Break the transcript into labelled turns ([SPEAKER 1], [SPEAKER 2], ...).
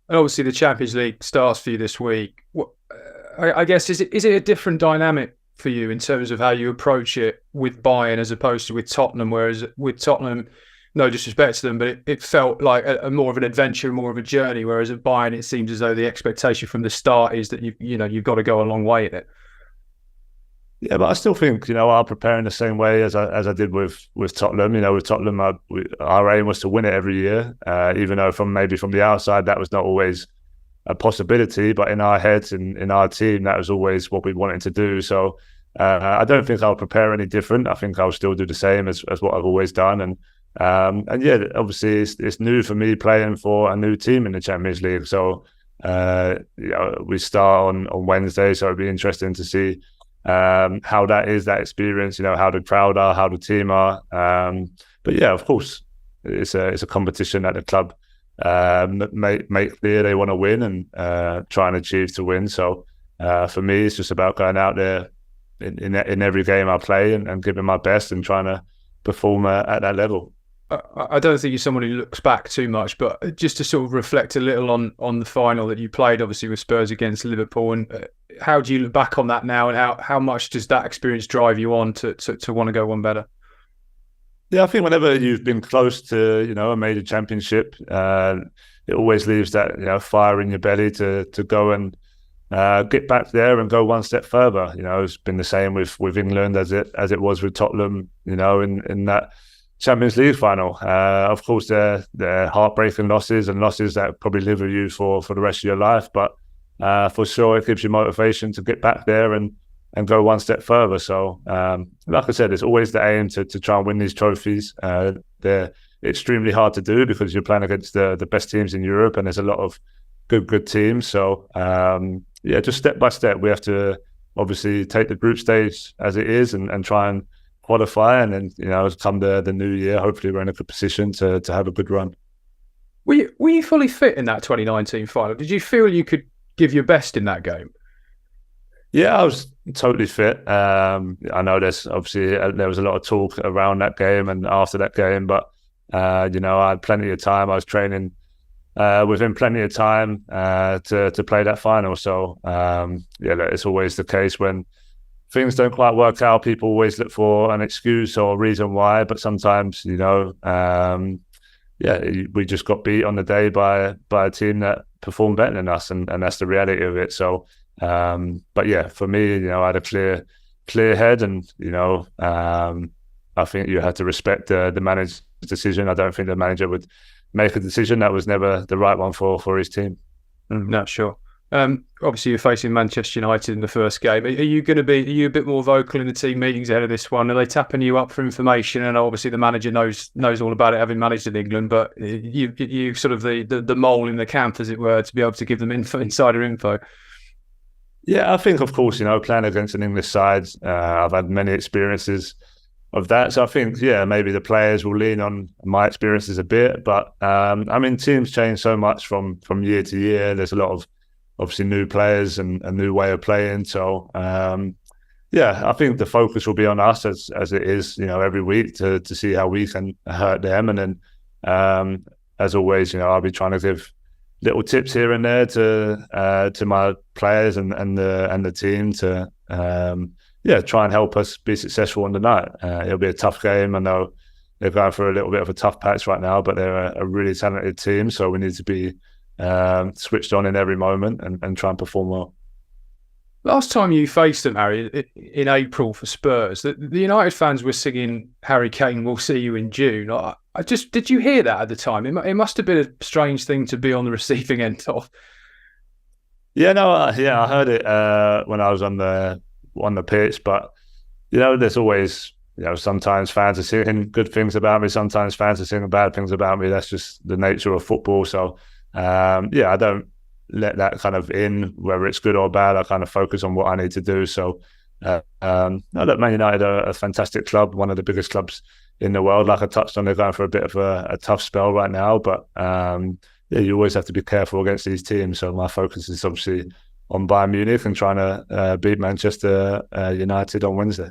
[SPEAKER 1] And obviously the Champions League starts for you this week. I guess is it a different dynamic for you in terms of how you approach it with Bayern as opposed to with Tottenham? Whereas with Tottenham, no disrespect to them, but it felt like a more of an adventure, more of a journey. Whereas at Bayern, it seems as though the expectation from the start is that you've got to go a long way in it.
[SPEAKER 2] Yeah, but I still think I'll prepare in the same way as I did with Tottenham. With Tottenham, our aim was to win it every year, even though from the outside that was not always a possibility. But in our heads, in our team, that was always what we wanted to do. So I don't think I'll prepare any different. I think I'll still do the same as what I've always done. And yeah, obviously it's new for me playing for a new team in the Champions League. So we start on Wednesday, so it'll be interesting to see how that experience, how the crowd are, how the team are. But yeah, of course, it's a competition that the club make clear they want to win and try and achieve to win. So for me, it's just about going out there in every game I play and giving my best and trying to perform at that level.
[SPEAKER 1] I don't think you're someone who looks back too much, but just to sort of reflect a little on the final that you played, obviously with Spurs against Liverpool, and how do you look back on that now, and how much does that experience drive you on to want to go one better?
[SPEAKER 2] Yeah, I think whenever you've been close to a major championship, it always leaves that fire in your belly to go and get back there and go one step further. It's been the same with England as it was with Tottenham. In that Champions League final. Of course, they're heartbreaking losses and losses that probably live with you for the rest of your life. But for sure, it gives you motivation to get back there and go one step further. So, like I said, it's always the aim to try and win these trophies. They're extremely hard to do because you're playing against the best teams in Europe, and there's a lot of good teams. So, yeah, just step by step, we have to obviously take the group stage as it is and try and qualify, and then come the new year, hopefully we're in a good position to have a good run.
[SPEAKER 1] Were you fully fit in that 2019 final? Did you feel you could give your best in that game?
[SPEAKER 2] Yeah, I was totally fit. I know there was a lot of talk around that game and after that game, but I had plenty of time. I was training within plenty of time to play that final. So yeah, it's always the case when things don't quite work out. People always look for an excuse or a reason why, but sometimes, we just got beat on the day by a team that performed better than us, and that's the reality of it. So, but yeah, for me, I had a clear head, and I think you had to respect the manager's decision. I don't think the manager would make a decision that was never the right one for his team.
[SPEAKER 1] No, sure. Obviously, you're facing Manchester United in the first game. Are you a bit more vocal in the team meetings ahead of this one? Are they tapping you up for information? And obviously, the manager knows all about it, having managed in England. But you sort of the mole in the camp, as it were, to be able to give them insider info.
[SPEAKER 2] Yeah, I think, of course, playing against an English side, I've had many experiences of that. So I think, yeah, maybe the players will lean on my experiences a bit. But teams change so much from year to year. There's a lot of obviously new players and a new way of playing. So, yeah, I think the focus will be on us as it is, every week to see how we can hurt them. And then, as always, I'll be trying to give little tips here and there to my players and the team to, try and help us be successful on the night. It'll be a tough game. I know they're going through a little bit of a tough patch right now, but they're a really talented team. So we need to be switched on in every moment and try and perform well.
[SPEAKER 1] Last time you faced them, Harry, in April for Spurs, the United fans were singing "Harry Kane, we'll see you in June." Did you hear that at the time? It must have been a strange thing to be on the receiving end of.
[SPEAKER 2] Yeah, no, I heard it when I was on the pitch, but there's always sometimes fans are singing good things about me, sometimes fans are singing bad things about me. That's just the nature of football. So I don't let that kind of in, whether it's good or bad. I kind of focus on what I need to do. So look, Man United are a fantastic club, one of the biggest clubs in the world. Like I touched on, they're going for a bit of a tough spell right now, but you always have to be careful against these teams. So my focus is obviously on Bayern Munich and trying to beat Manchester United on Wednesday.